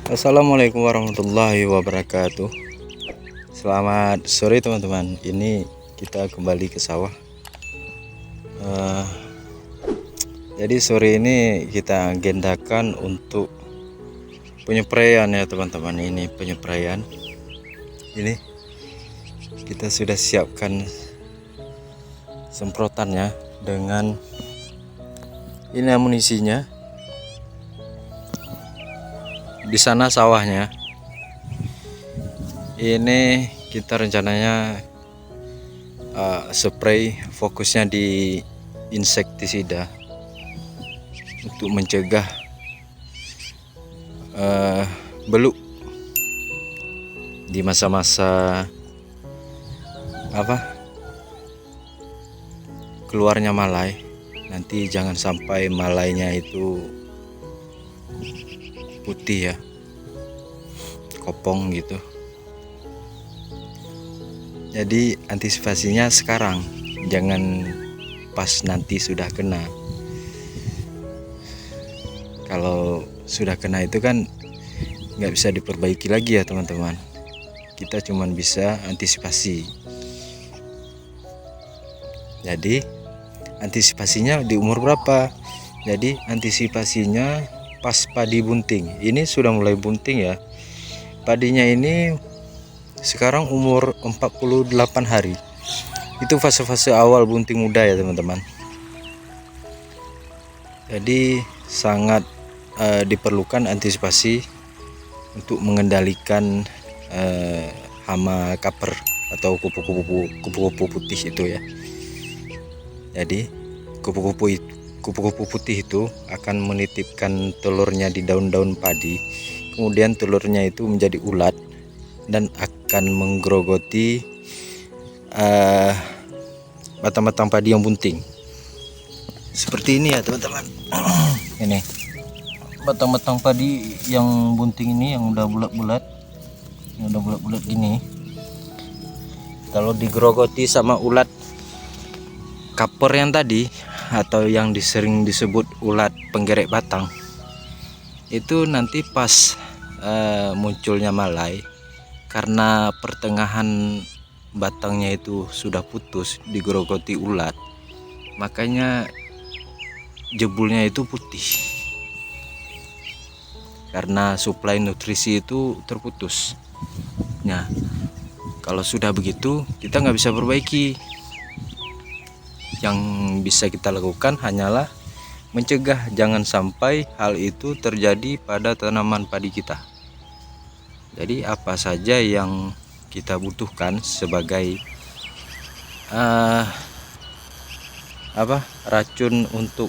Assalamualaikum warahmatullahi wabarakatuh. Selamat sore teman-teman. Ini kita kembali ke sawah. Jadi sore ini kita agendakan untuk penyepraian ya teman-teman. Ini penyepraian. Ini kita sudah siapkan semprotannya dengan ini amunisinya. Di sana sawahnya. Ini kita rencananya spray fokusnya di insektisida untuk mencegah beluk di masa-masa keluarnya malai. Nanti jangan sampai malainya itu putih ya, kopong gitu. Jadi antisipasinya sekarang, jangan pas nanti sudah kena. Kalau sudah kena itu kan nggak bisa diperbaiki lagi ya teman-teman. Kita cuman bisa antisipasi. Jadi antisipasinya di umur berapa? Jadi antisipasinya pas padi bunting. Ini sudah mulai bunting ya. Padinya ini sekarang umur 48 hari. Itu fase-fase awal bunting muda ya teman-teman. Jadi sangat diperlukan antisipasi untuk mengendalikan hama kaper atau kupu-kupu putih itu ya. Jadi kupu-kupu putih itu akan menitipkan telurnya di daun-daun padi. Kemudian telurnya itu menjadi ulat dan akan menggerogoti batang-batang padi yang bunting. Seperti ini ya teman-teman. Ini batang-batang padi yang bunting ini, yang udah bulat-bulat, gini. Kalau digerogoti sama ulat kaper yang tadi, atau yang sering disebut ulat penggerek batang, itu nanti pas munculnya malai, karena pertengahan batangnya itu sudah putus digerogoti ulat, makanya jebulnya itu putih karena suplai nutrisi itu terputus. Nah, kalau sudah begitu kita nggak bisa perbaiki. Yang bisa kita lakukan hanyalah mencegah jangan sampai hal itu terjadi pada tanaman padi kita. Jadi apa saja yang kita butuhkan sebagai racun untuk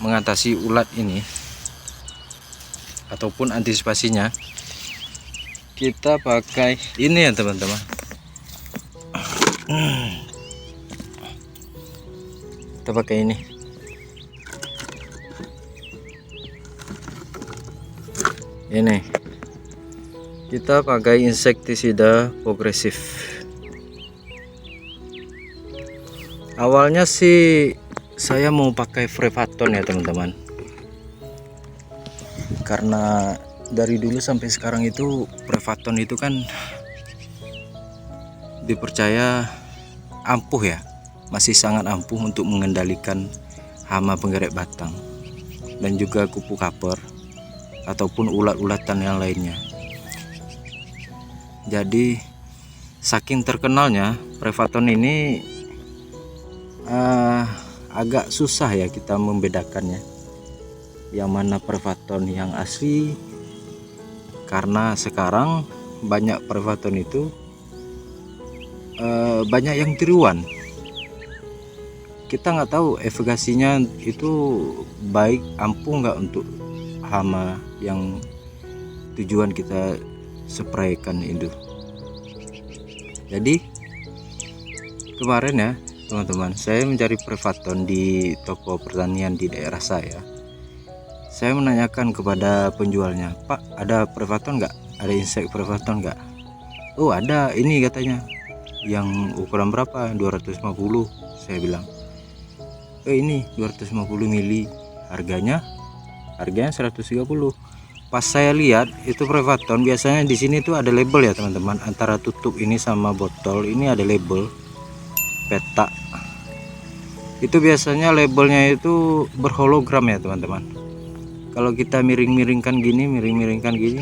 mengatasi ulat ini ataupun antisipasinya, kita pakai ini ya teman-teman. Kita pakai ini. Ini kita pakai insektisida progresif. Awalnya sih saya mau pakai Frevaton ya teman-teman, karena dari dulu sampai sekarang itu Frevaton itu kan dipercaya ampuh ya, masih sangat ampuh untuk mengendalikan hama penggerek batang dan juga kupu kaper ataupun ulat-ulatan yang lainnya. Jadi saking terkenalnya Frevaton ini agak susah ya kita membedakannya yang mana Frevaton yang asli, karena sekarang banyak Frevaton itu banyak yang tiruan. Kita nggak tahu efikasinya itu baik, ampuh nggak untuk hama yang tujuan kita spraykan itu. Jadi kemarin ya teman-teman, saya mencari Frevaton di toko pertanian di daerah saya. Saya menanyakan kepada penjualnya, "Pak, ada Frevaton nggak? Ada insek Frevaton nggak?" "Oh ada, ini," katanya. "Yang ukuran berapa?" "250," saya bilang. Ini 250 mili, harganya 130. pas saya lihat itu Prevaton, biasanya di sini tuh ada label ya teman-teman, antara tutup ini sama botol ini ada label peta. Itu biasanya labelnya itu berhologram ya teman-teman. Kalau kita miring-miringkan gini,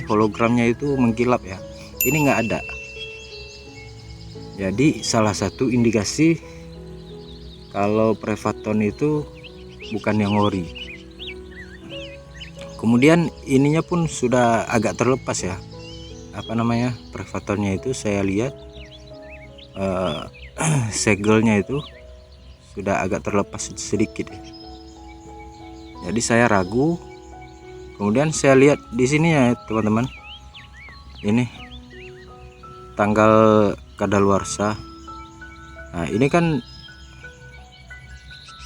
hologramnya itu mengkilap ya. Ini nggak ada. Jadi salah satu indikasi kalau Prevaton itu bukan yang ori. Kemudian ininya pun sudah agak terlepas ya, apa namanya, Prevatonnya itu saya lihat segelnya itu sudah agak terlepas sedikit ya. Jadi saya ragu. Kemudian saya lihat di sini ya teman-teman, ini tanggal kadaluarsa. Nah ini kan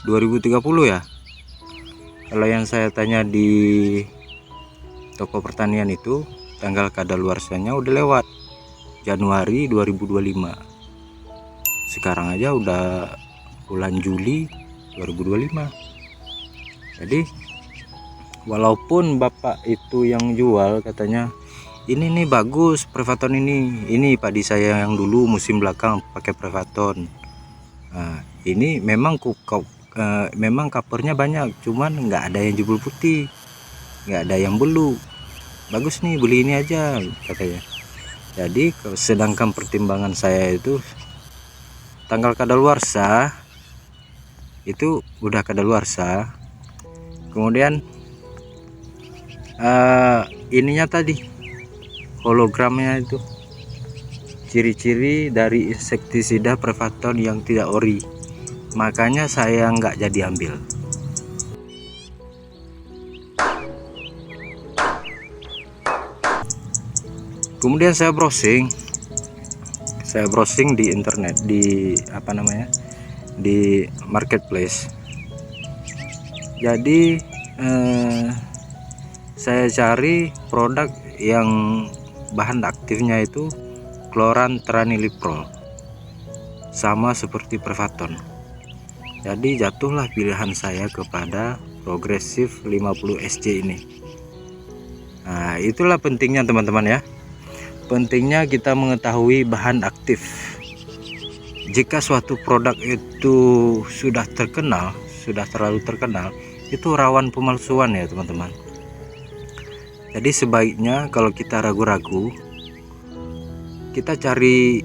2030 ya. Kalau yang saya tanya di toko pertanian itu tanggal kadaluarsanya udah lewat, Januari 2025. Sekarang aja udah bulan Juli 2025. Jadi walaupun bapak itu yang jual katanya ini nih bagus Prevaton ini padi saya yang dulu musim belakang pakai Prevaton. Nah, ini memang memang covernya banyak, cuman nggak ada yang jebol putih, nggak ada yang belu. Bagus nih, beli ini aja katanya. Jadi sedangkan pertimbangan saya itu tanggal kadaluarsa itu udah kadaluarsa. Kemudian ininya tadi hologramnya itu ciri-ciri dari insektisida Prevaton yang tidak ori, makanya saya nggak jadi ambil. Kemudian saya browsing di internet, di apa namanya, di marketplace. Jadi saya cari produk yang bahan aktifnya itu Chlorantraniliprol, sama seperti Prevaton. Jadi jatuhlah pilihan saya kepada Progressive 50 SC ini. Nah itulah pentingnya teman-teman ya, pentingnya kita mengetahui bahan aktif. Jika suatu produk itu sudah terkenal, sudah terlalu terkenal, itu rawan pemalsuan ya teman-teman. Jadi sebaiknya kalau kita ragu-ragu, kita cari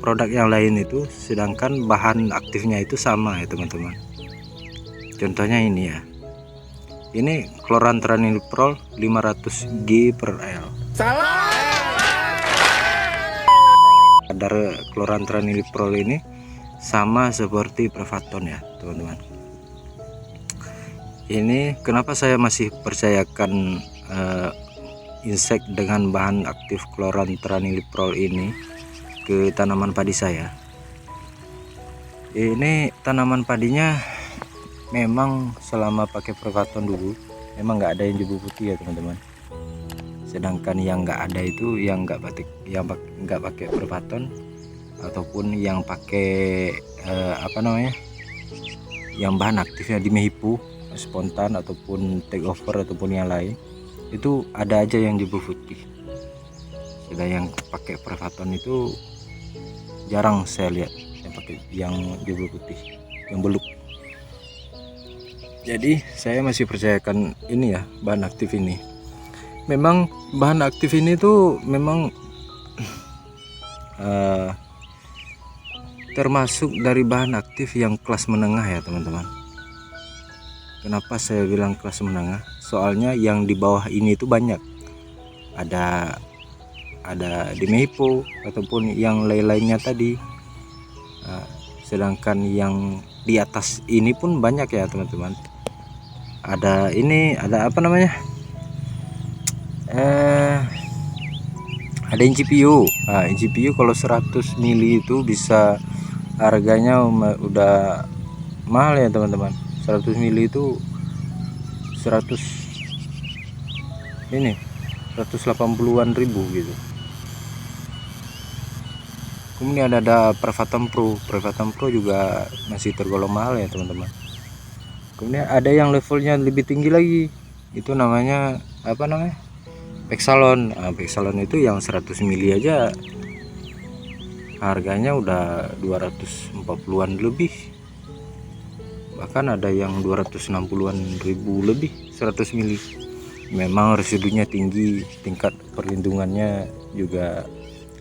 produk yang lain itu sedangkan bahan aktifnya itu sama ya teman-teman. Contohnya ini ya, ini Chlorantraniliprol 500 G/L. Salah. Kadar Chlorantraniliprol ini sama seperti Prevaton ya teman-teman. Ini kenapa saya masih percayakan insek dengan bahan aktif Chlorantraniliprol ini ke tanaman padi saya. Ini tanaman padinya memang selama pakai Prevaton dulu memang nggak ada yang jebol putih ya teman-teman. Sedangkan yang nggak ada itu yang nggak pakai Prevaton ataupun yang pakai apa namanya, yang bahan aktifnya di Mehipu spontan ataupun take over ataupun yang lain, itu ada aja yang jebol putih. Sedangkan yang pakai Prevaton itu jarang saya lihat yang pakai yang jebol putih, yang beluk. Jadi saya masih percayakan ini ya, bahan aktif ini. Memang bahan aktif ini tuh memang termasuk dari bahan aktif yang kelas menengah ya teman-teman. Kenapa saya bilang kelas menengah? Soalnya yang di bawah ini itu banyak, ada di Mehipo ataupun yang lain-lainnya tadi. Sedangkan yang di atas ini pun banyak ya teman-teman. Ada ini, ada apa namanya, ada NCPU. NCPU kalau 100 mili itu bisa harganya udah mahal ya teman-teman. 100 mili itu 180-an ribu gitu. Kemudian ada Prevaton Pro juga masih tergolong mahal ya teman-teman. Kemudian ada yang levelnya lebih tinggi lagi, itu namanya apa namanya, Pexalon. Pexalon itu yang 100 mili aja harganya udah 240-an lebih, bahkan ada yang 260-an ribu lebih 100 mili. Memang residunya tinggi, tingkat perlindungannya juga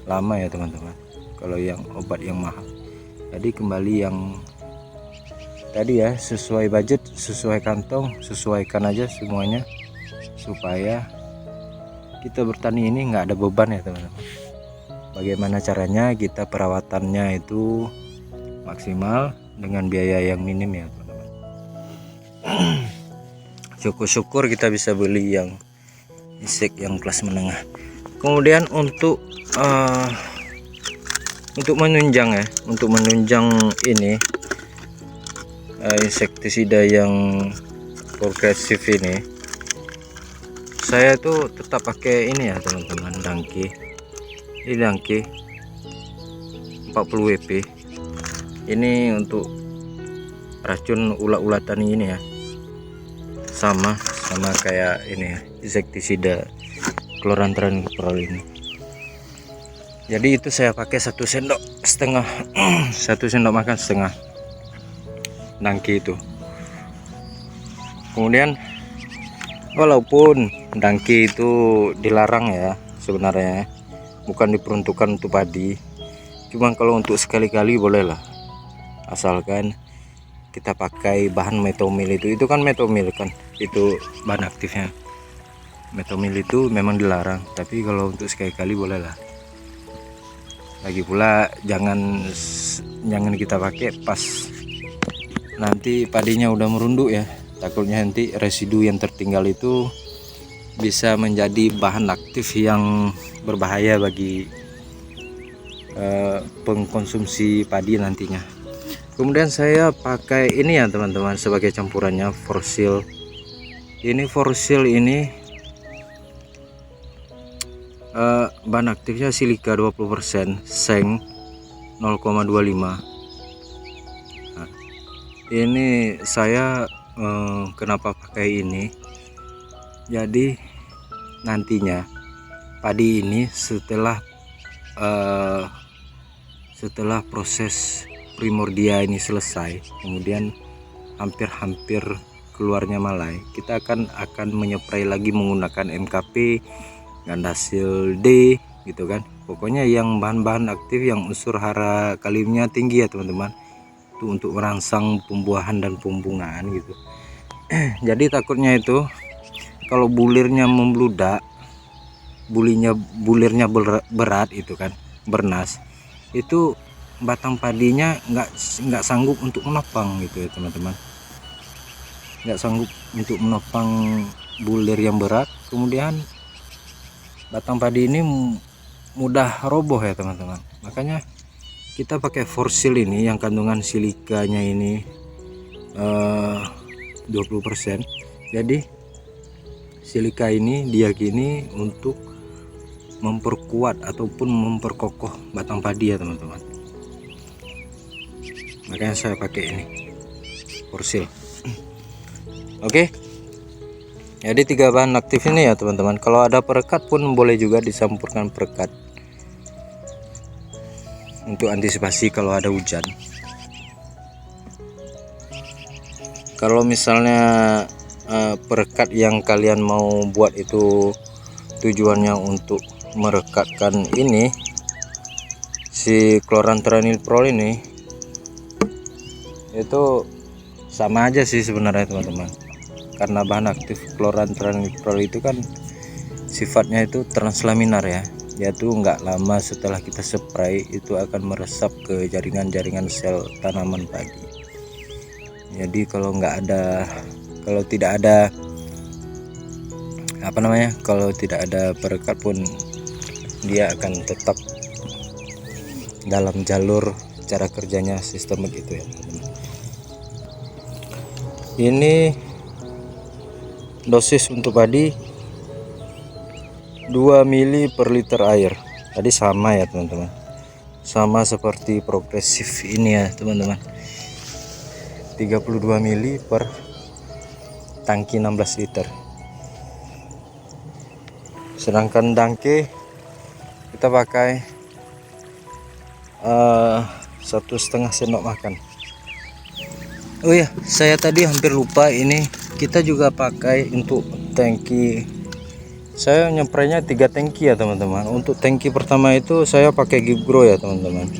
lama ya teman-teman kalau yang obat yang mahal. Jadi kembali yang tadi ya, sesuai budget, sesuai kantong, sesuaikan aja semuanya supaya kita bertani ini nggak ada beban ya teman-teman. Bagaimana caranya kita perawatannya itu maksimal dengan biaya yang minim ya teman-teman. Syukur-syukur kita bisa beli yang insek yang kelas menengah. Kemudian untuk menunjang ya, untuk menunjang ini insektisida yang progresif ini, saya tuh tetap pakai ini ya teman-teman, Dangki. Ini Dangki 40 WP. Ini untuk racun ulat-ulat tani ini ya, sama kayak ini ya, insektisida Chlorantraniliprol ini. Jadi itu saya pakai 1,5 sendok 1 sendok makan setengah Dangki itu. Kemudian walaupun Dangki itu dilarang ya sebenarnya, bukan diperuntukkan untuk padi, cuma kalau untuk sekali-kali bolehlah, asalkan kita pakai bahan metomil. Itu kan metomil kan, itu bahan aktifnya. Metomil itu memang dilarang, tapi kalau untuk sekali-kali bolehlah. Lagi pula jangan kita pakai pas nanti padinya udah merunduk ya, takutnya nanti residu yang tertinggal itu bisa menjadi bahan aktif yang berbahaya bagi pengkonsumsi padi nantinya. Kemudian saya pakai ini ya teman-teman sebagai campurannya, Forsil. Ini Forsil ini bahan aktifnya silika 20%, seng 0,25. Ini saya kenapa pakai ini, jadi nantinya padi ini setelah proses primordia ini selesai, kemudian hampir keluarnya malai, kita akan menyeprai lagi menggunakan MKP, Gandasil D gitu kan. Pokoknya yang bahan-bahan aktif yang unsur hara kaliumnya tinggi ya teman-teman, itu untuk merangsang pembuahan dan pembungaan gitu. Jadi takutnya itu kalau bulirnya membludak, bulirnya berat itu kan, bernas, itu batang padinya nggak sanggup untuk menopang gitu ya teman-teman, nggak sanggup untuk menopang bulir yang berat, kemudian batang padi ini mudah roboh ya teman-teman. Makanya kita pakai Forsil ini yang kandungan silikanya ini 20%. Jadi silika ini diyakini untuk memperkuat ataupun memperkokoh batang padi ya teman-teman. Makanya saya pakai ini Forsil. Oke. Jadi 3 bahan aktif ini ya teman-teman. Kalau ada perekat pun boleh juga dicampurkan perekat untuk antisipasi kalau ada hujan. Kalau misalnya perekat yang kalian mau buat itu tujuannya untuk merekatkan ini si Chlorantraniliprol ini, itu sama aja sih sebenarnya teman-teman, karena bahan aktif Chlorantraniliprol itu kan sifatnya itu translaminar ya, yaitu nggak lama setelah kita spray itu akan meresap ke jaringan-jaringan sel tanaman padi. Jadi kalau tidak ada kalau tidak ada perekat pun dia akan tetap dalam jalur cara kerjanya sistemik itu ya teman-teman. Ini dosis untuk padi 2 mili per liter air. Tadi sama ya teman-teman, sama seperti progresif ini ya teman-teman, 32 mili per tangki 16 liter. Sedangkan dangke kita pakai 1,5 sendok makan. Oh ya, saya tadi hampir lupa, ini kita juga pakai untuk tangki. Saya nyepraynya 3 tangki ya teman-teman. Untuk tangki pertama itu saya pakai Gibgrow ya teman-teman.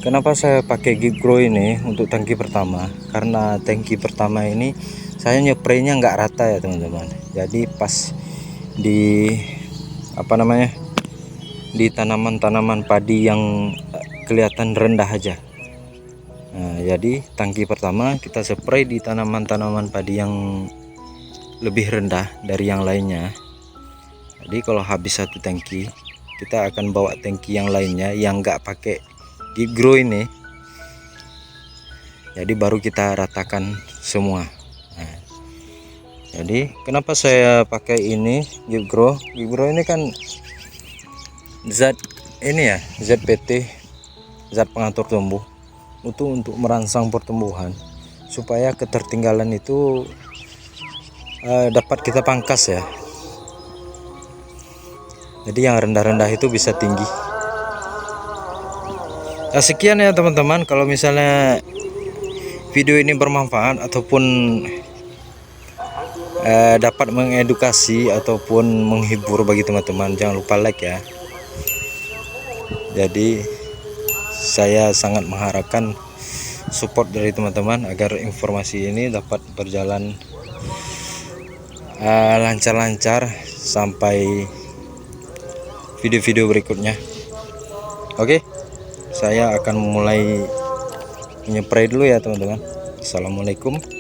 Kenapa saya pakai Gibgrow ini untuk tangki pertama? Karena tangki pertama ini saya nyepraynya nggak rata ya teman-teman. Jadi pas di di tanaman-tanaman padi yang kelihatan rendah aja. Nah, jadi tangki pertama kita spray di tanaman-tanaman padi yang lebih rendah dari yang lainnya. Jadi kalau habis satu tangki, kita akan bawa tangki yang lainnya yang nggak pakai Gibgrow ini. Jadi baru kita ratakan semua. Nah, jadi kenapa saya pakai ini Gibgrow? Gibgrow ini kan zat ini ya, ZPT, zat pengatur tumbuh, itu untuk merangsang pertumbuhan supaya ketertinggalan itu dapat kita pangkas ya. Jadi yang rendah-rendah itu bisa tinggi. Nah, sekian ya teman-teman. Kalau misalnya video ini bermanfaat ataupun dapat mengedukasi ataupun menghibur bagi teman-teman, jangan lupa like ya. Jadi saya sangat mengharapkan support dari teman-teman agar informasi ini dapat berjalan lancar-lancar sampai video-video berikutnya. Oke, saya akan mulai menyepray dulu ya teman-teman. Assalamualaikum